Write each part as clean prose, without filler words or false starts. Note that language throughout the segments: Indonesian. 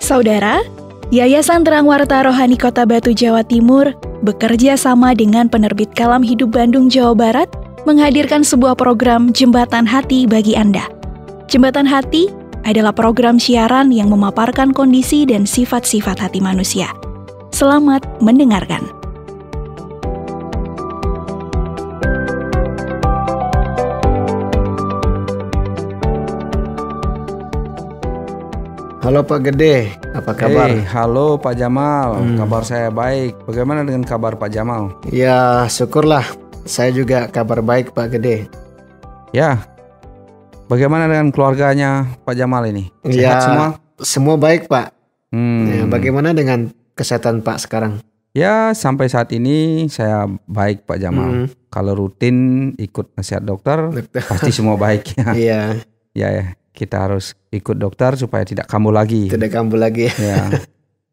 Saudara, Yayasan Terang Warta Rohani Kota Batu, Jawa Timur bekerja sama dengan penerbit Kalam Hidup Bandung, Jawa Barat menghadirkan sebuah program Jembatan Hati bagi Anda. Jembatan Hati adalah program siaran yang memaparkan kondisi dan sifat-sifat hati manusia. Selamat mendengarkan. Halo Pak Gede, apa kabar? Halo Pak Jamal, kabar saya baik. Bagaimana dengan kabar Pak Jamal? Ya, syukurlah. Saya juga kabar baik Pak Gede. Ya, bagaimana dengan keluarganya Pak Jamal ini? Sehat semua? Semua baik Pak. Ya, bagaimana dengan kesehatan Pak sekarang? Ya, sampai saat ini saya baik Pak Jamal. Kalau rutin ikut nasihat dokter, pasti semua baik ya. Iya. Ya. Kita harus ikut dokter supaya tidak kambuh lagi. Tidak kambuh lagi. Ya.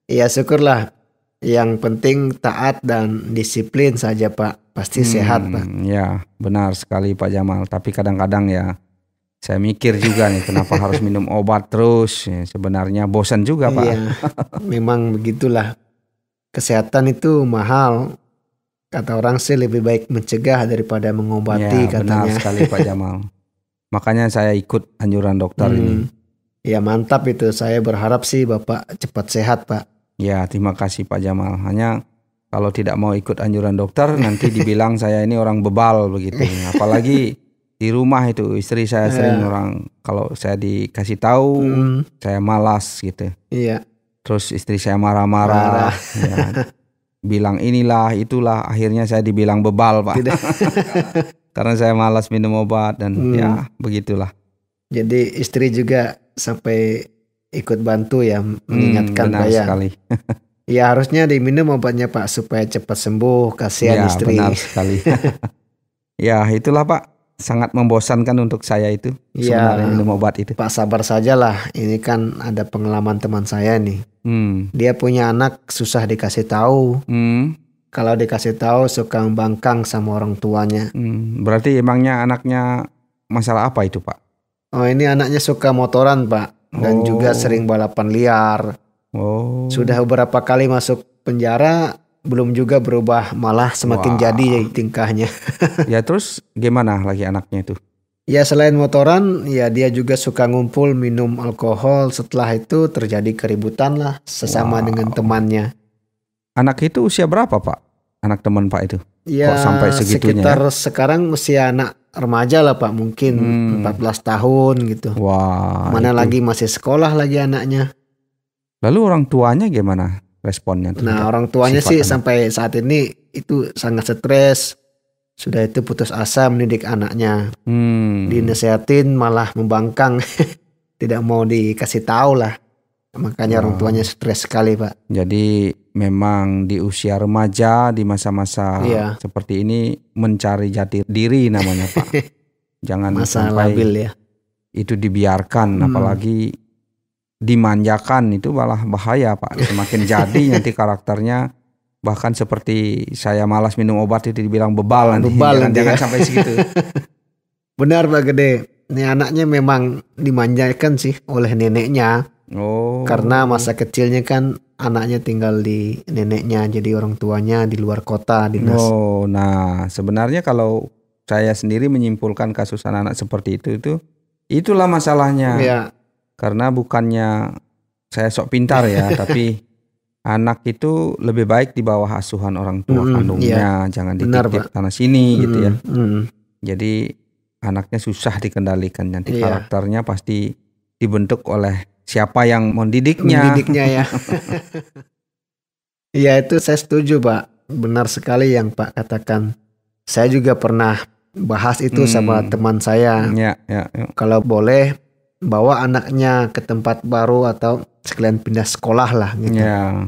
Ya syukurlah. Yang penting taat dan disiplin saja Pak. Pasti sehat Pak. Ya benar sekali Pak Jamal. Tapi kadang-kadang ya saya mikir juga nih kenapa harus minum obat terus. Ya, sebenarnya bosan juga Pak. Iya. Memang begitulah. Kesehatan itu mahal. Kata orang sih lebih baik mencegah daripada mengobati ya, katanya. Benar sekali Pak Jamal. Makanya saya ikut anjuran dokter ini. Ya mantap itu. Saya berharap sih Bapak cepat sehat Pak. Ya terima kasih Pak Jamal. Hanya kalau tidak mau ikut anjuran dokter nanti dibilang saya ini orang bebal begitu. Apalagi di rumah itu istri saya sering orang kalau saya dikasih tahu saya malas gitu. Iya. Terus istri saya marah-marah. Ya, bilang inilah itulah. Akhirnya saya dibilang bebal Pak. Karena saya malas minum obat dan ya begitulah. Jadi istri juga sampai ikut bantu ya mengingatkan benar saya. Sekali. Ya harusnya diminum obatnya Pak supaya cepat sembuh. Kasihan ya, istri. Benar sekali. Ya itulah Pak. Sangat membosankan untuk saya itu sebenarnya minum obat itu. Pak sabar sajalah. Ini kan ada pengalaman teman saya nih. Dia punya anak susah dikasih tahu. Kalau dikasih tahu suka membangkang sama orang tuanya. Berarti emangnya anaknya masalah apa itu Pak? Oh ini anaknya suka motoran Pak. Dan juga sering balapan liar. Sudah beberapa kali masuk penjara. Belum juga berubah. Malah semakin jadi tingkahnya. Ya terus gimana lagi anaknya itu? Ya selain motoran. Ya dia juga suka ngumpul minum alkohol. Setelah itu terjadi keributan lah. Sesama dengan temannya. Anak itu usia berapa Pak? Anak teman Pak itu? Ya kok sampai segitunya? Sekitar sekarang usia anak remaja lah Pak. Mungkin 14 tahun gitu. Wah. Mana itu lagi masih sekolah lagi anaknya. Lalu orang tuanya gimana responnya? Nah orang tuanya sih sampai saat ini itu sangat stres. Sudah itu putus asa mendidik anaknya. Dinasehatin malah membangkang. Tidak mau dikasih tahu lah. Makanya orang tuanya stres sekali Pak. Jadi memang di usia remaja di masa-masa seperti ini mencari jati diri namanya Pak. Jangan masa sampai labil ya. Itu dibiarkan apalagi dimanjakan itu malah bahaya Pak. Semakin jadi nanti karakternya bahkan seperti saya malas minum obat itu dibilang bebal nanti. Jangan sampai segitu. Benar Pak Gede. Ini anaknya memang dimanjakan sih oleh neneknya. Karena masa kecilnya kan anaknya tinggal di neneknya, jadi orang tuanya di luar kota dinas. Nah sebenarnya kalau saya sendiri menyimpulkan kasus anak-anak seperti itulah masalahnya. Ya. Karena bukannya saya sok pintar ya, tapi anak itu lebih baik di bawah asuhan orang tua kandungnya, jangan dititip sana sini gitu ya. Jadi anaknya susah dikendalikan, nanti karakternya pasti dibentuk oleh siapa yang mendidiknya. Mendidiknya ya. Iya itu saya setuju Pak. Benar sekali yang Pak katakan. Saya juga pernah bahas itu sama teman saya. Ya. Kalau boleh bawa anaknya ke tempat baru atau sekalian pindah sekolah lah gitu. Ya.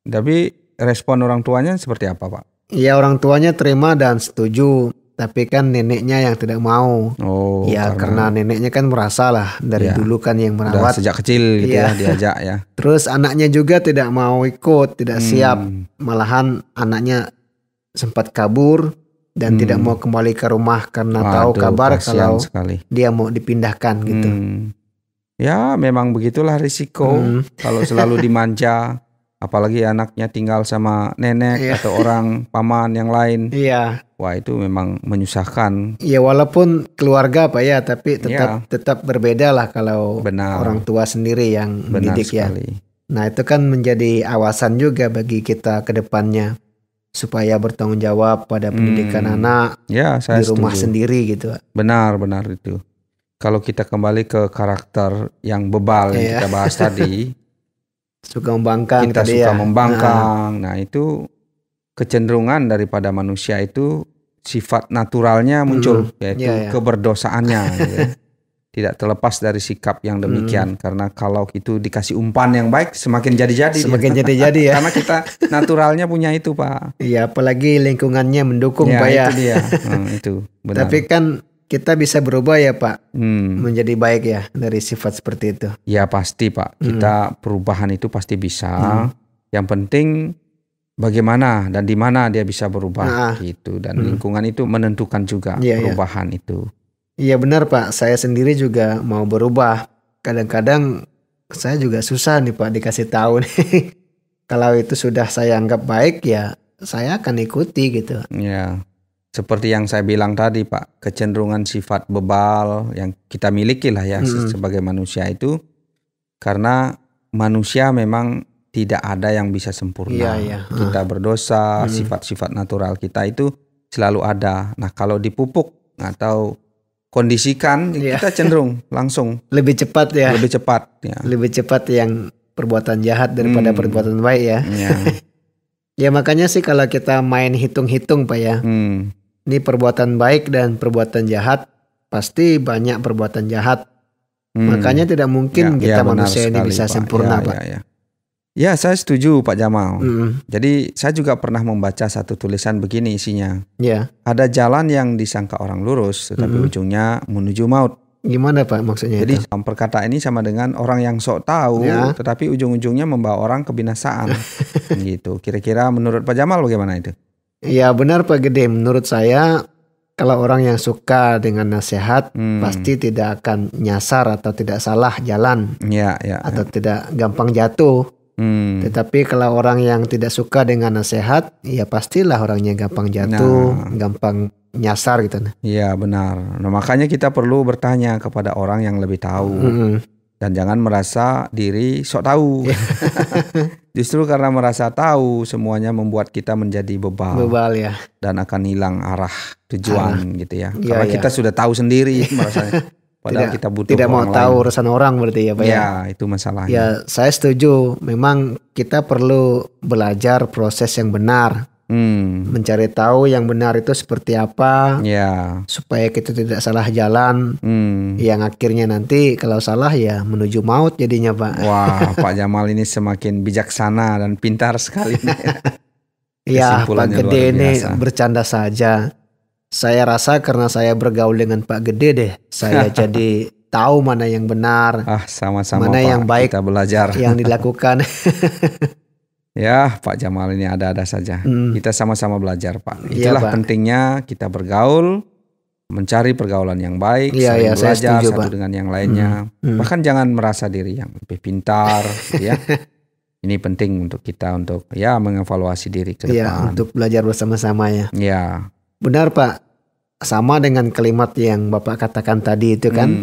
Tapi respon orang tuanya seperti apa Pak? Iya orang tuanya terima dan setuju. Tapi kan neneknya yang tidak mau. Ya karena neneknya kan merasa lah dari dulu kan yang merawat. Udah sejak kecil gitu ya diajak ya. Terus anaknya juga tidak mau ikut, tidak siap. Malahan anaknya sempat kabur dan tidak mau kembali ke rumah karena tahu kabar kalau dia mau dipindahkan gitu. Ya memang begitulah risiko kalau selalu dimanja, apalagi anaknya tinggal sama nenek atau orang paman yang lain. Iya. Wah itu memang menyusahkan. Ya walaupun keluarga Pak ya, tapi tetap berbeda lah kalau orang tua sendiri yang mendidik ya. Nah itu kan menjadi awasan juga bagi kita ke depannya supaya bertanggung jawab pada pendidikan anak saya di rumah setuju. sendiri gitu. Benar itu. Kalau kita kembali ke karakter yang bebal yang kita bahas tadi, suka membangkang. Kita suka membangkang. Nah itu kecenderungan daripada manusia itu sifat naturalnya muncul, yaitu keberdosaannya. Gitu. Tidak terlepas dari sikap yang demikian, karena kalau itu dikasih umpan yang baik semakin jadi-jadi. Semakin jadi-jadi ya. Karena kita naturalnya punya itu Pak. Iya, apalagi lingkungannya mendukung Pak ya. Itu dia. Itu benar. Tapi kan kita bisa berubah ya Pak, menjadi baik ya dari sifat seperti itu. Ya pasti Pak, kita perubahan itu pasti bisa. Yang penting bagaimana dan di mana dia bisa berubah gitu, dan lingkungan itu menentukan juga perubahan itu. Iya benar Pak, saya sendiri juga mau berubah. Kadang-kadang saya juga susah nih Pak dikasih tahu nih. Kalau itu sudah saya anggap baik ya saya akan ikuti gitu. Ya. Seperti yang saya bilang tadi Pak, kecenderungan sifat bebal yang kita miliki lah ya sebagai manusia itu, karena manusia memang tidak ada yang bisa sempurna. Kita berdosa, sifat-sifat natural kita itu selalu ada. Nah kalau dipupuk atau kondisikan, kita cenderung langsung lebih cepat ya. Lebih cepat ya. Lebih cepat yang perbuatan jahat daripada perbuatan baik ya. Ya makanya sih kalau kita main hitung-hitung Pak ya. Ini perbuatan baik dan perbuatan jahat, pasti banyak perbuatan jahat. Makanya tidak mungkin kita manusia ini bisa sempurna Pak. Ya saya setuju Pak Jamal. Jadi saya juga pernah membaca satu tulisan begini isinya. Ada jalan yang disangka orang lurus, tetapi ujungnya menuju maut. Gimana Pak maksudnya? Jadi perkataan ini sama dengan orang yang sok tahu, tetapi ujung-ujungnya membawa orang kebinasaan. Gitu. Kira-kira menurut Pak Jamal bagaimana itu? Ya benar Pak Gede, menurut saya kalau orang yang suka dengan nasihat pasti tidak akan nyasar atau tidak salah jalan atau tidak gampang jatuh. Tetapi kalau orang yang tidak suka dengan nasihat, ya pastilah orangnya gampang jatuh, gampang nyasar gitu. Iya benar. Nah makanya kita perlu bertanya kepada orang yang lebih tahu. Dan jangan merasa diri sok tahu. Justru karena merasa tahu semuanya membuat kita menjadi bebal ya. Dan akan hilang arah tujuan gitu ya. Karena kita sudah tahu sendiri merasanya. Padahal kita butuh tidak mau tahu urusan orang berarti ya Pak ya. Ya itu masalahnya. Ya saya setuju. Memang kita perlu belajar proses yang benar. Mencari tahu yang benar itu seperti apa, supaya kita tidak salah jalan, yang akhirnya nanti kalau salah ya menuju maut jadinya Pak. Wah Pak Jamal ini semakin bijaksana dan pintar sekali. Ya Pak Gede ini bercanda saja. Saya rasa karena saya bergaul dengan Pak Gede deh, saya jadi tahu mana yang benar, sama-sama mana Pak, yang baik kita belajar yang dilakukan. Ya Pak Jamal ini ada-ada saja. Kita sama-sama belajar Pak. Itulah pentingnya kita bergaul, mencari pergaulan yang baik, saling belajar setuju, satu dengan yang lainnya. Bahkan jangan merasa diri yang lebih pintar ya. Ini penting untuk kita untuk mengevaluasi diri ke depan. Untuk belajar bersama-sama ya. Ya. Benar Pak. Sama dengan kalimat yang Bapak katakan tadi itu kan.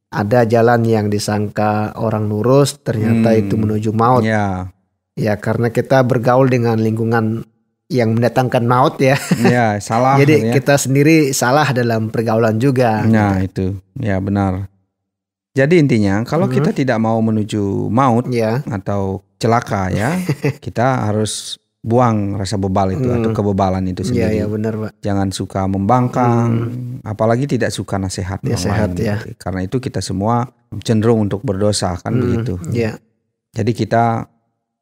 Ada jalan yang disangka orang lurus, ternyata itu menuju maut. Ya karena kita bergaul dengan lingkungan yang mendatangkan maut ya. Ya salah. Jadi kita sendiri salah dalam pergaulan juga. Nah itu ya benar. Jadi intinya kalau kita tidak mau menuju maut atau celaka ya, kita harus buang rasa bebal itu atau kebebalan itu sendiri. Iya benar Pak. Jangan suka membangkang, apalagi tidak suka nasihat orang lain. Ya. Karena itu kita semua cenderung untuk berdosa kan begitu. Jadi kita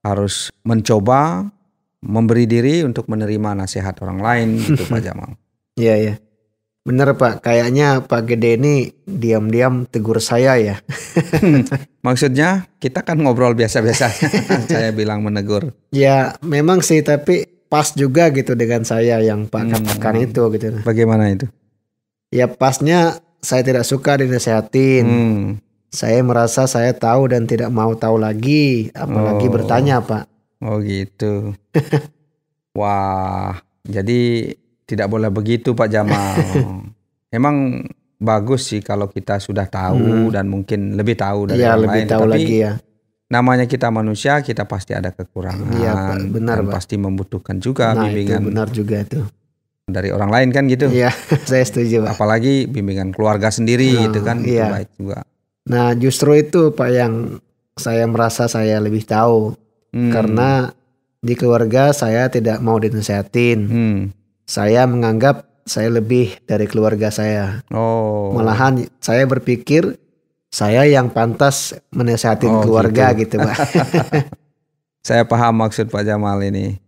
harus mencoba memberi diri untuk menerima nasihat orang lain gitu Pak Jamal. Iya. Benar Pak, kayaknya Pak Gede ini diam-diam tegur saya ya. Maksudnya kita kan ngobrol biasa-biasa. Saya bilang menegur. Ya memang sih, tapi pas juga gitu dengan saya yang Pak katakan itu gitu. Bagaimana itu? Ya pasnya saya tidak suka dinasehatin. Saya merasa saya tahu dan tidak mau tahu lagi, apalagi bertanya, Pak. Oh gitu. Wah, jadi tidak boleh begitu Pak Jamal. Emang bagus sih kalau kita sudah tahu dan mungkin lebih tahu dari orang lebih lain. Tahu tapi lagi ya. Namanya kita manusia, kita pasti ada kekurangan. Iya Pak, benar dan Pak. pasti membutuhkan juga bimbingan. Itu benar juga itu. Dari orang lain kan gitu. Iya, saya setuju Pak. Apalagi bimbingan keluarga sendiri gitu kan, itu baik juga. Nah justru itu Pak yang saya merasa saya lebih tahu. Karena di keluarga saya tidak mau dinasehatin. Saya menganggap saya lebih dari keluarga saya. Malahan saya berpikir saya yang pantas menasehatin keluarga gitu Pak. Saya paham maksud Pak Jamal ini.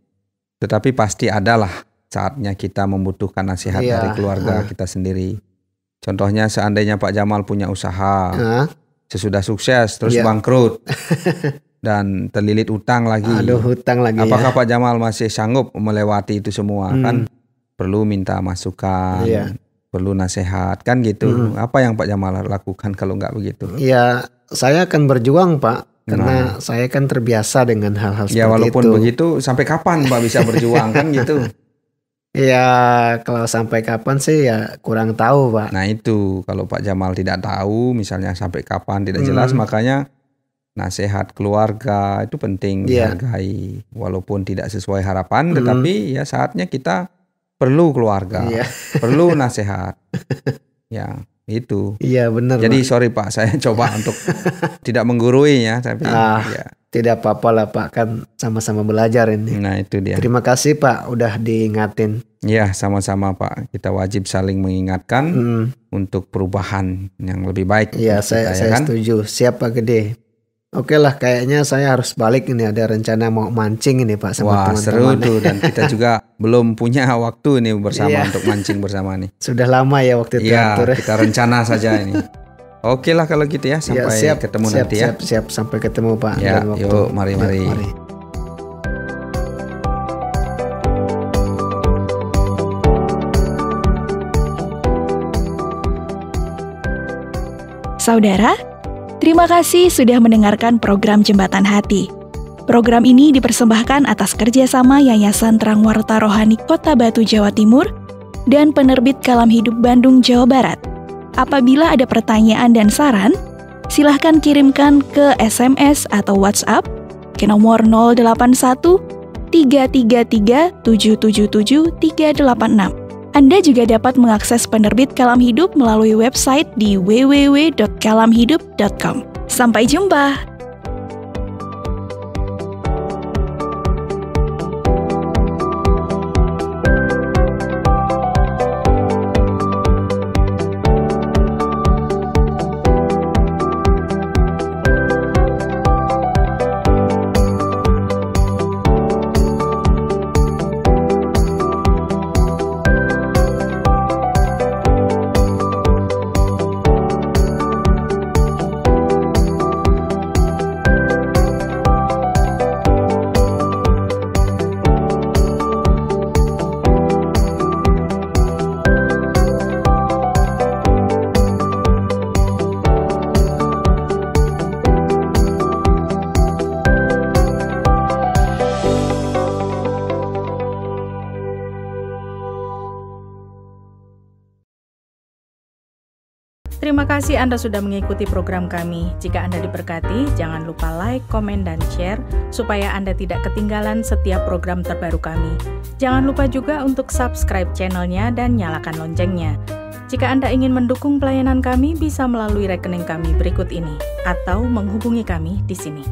Tetapi pasti adalah saatnya kita membutuhkan nasihat dari keluarga kita sendiri. Contohnya seandainya Pak Jamal punya usaha, sesudah sukses terus bangkrut dan terlilit utang lagi. Hutang lagi. Apakah Pak Jamal masih sanggup melewati itu semua? Kan perlu minta masukan, perlu nasihat kan gitu. Apa yang Pak Jamal lakukan kalau nggak begitu? Ya saya akan berjuang Pak. Karena saya kan terbiasa dengan hal-hal seperti itu. Ya walaupun begitu, sampai kapan Pak bisa berjuang kan gitu? Ya kalau sampai kapan sih ya kurang tahu Pak. Nah itu kalau Pak Jamal tidak tahu misalnya sampai kapan tidak jelas, makanya nasihat keluarga itu penting dihargai. Walaupun tidak sesuai harapan tetapi ya saatnya kita perlu keluarga, perlu nasihat. Ya itu. Iya benar. Jadi Pak. sorry Pak, saya coba untuk tidak menggurui ya, tapi ya. Tidak apa-apa lah Pak, kan sama-sama belajar ini. Nah itu dia. Terima kasih Pak udah diingatin. Ya sama-sama Pak, kita wajib saling mengingatkan untuk perubahan yang lebih baik. Iya saya setuju. Siap Pak Gede. Oke lah, kayaknya saya harus balik ini, ada rencana mau mancing ini Pak sama teman-teman. Seru tuh, dan kita juga belum punya waktu ini bersama untuk mancing bersama nih. Sudah lama ya waktu itu. Iya, kita rencana saja ini. Oke lah kalau gitu ya, sampai ketemu nanti ya. Siap, sampai ketemu Pak. Ya, yuk mari. Saudara, terima kasih sudah mendengarkan program Jembatan Hati. Program ini dipersembahkan atas kerjasama Yayasan Terang Warta Rohani Kota Batu, Jawa Timur, dan Penerbit Kalam Hidup Bandung, Jawa Barat. Apabila ada pertanyaan dan saran, silahkan kirimkan ke SMS atau WhatsApp ke nomor 081 333 777 386. Anda juga dapat mengakses Penerbit Kalam Hidup melalui website di www.kalamhidup.com. Sampai jumpa! Terima kasih Anda sudah mengikuti program kami. Jika Anda diberkati, jangan lupa like, komen, dan share supaya Anda tidak ketinggalan setiap program terbaru kami. Jangan lupa juga untuk subscribe channelnya dan nyalakan loncengnya. Jika Anda ingin mendukung pelayanan kami, bisa melalui rekening kami berikut ini atau menghubungi kami di sini.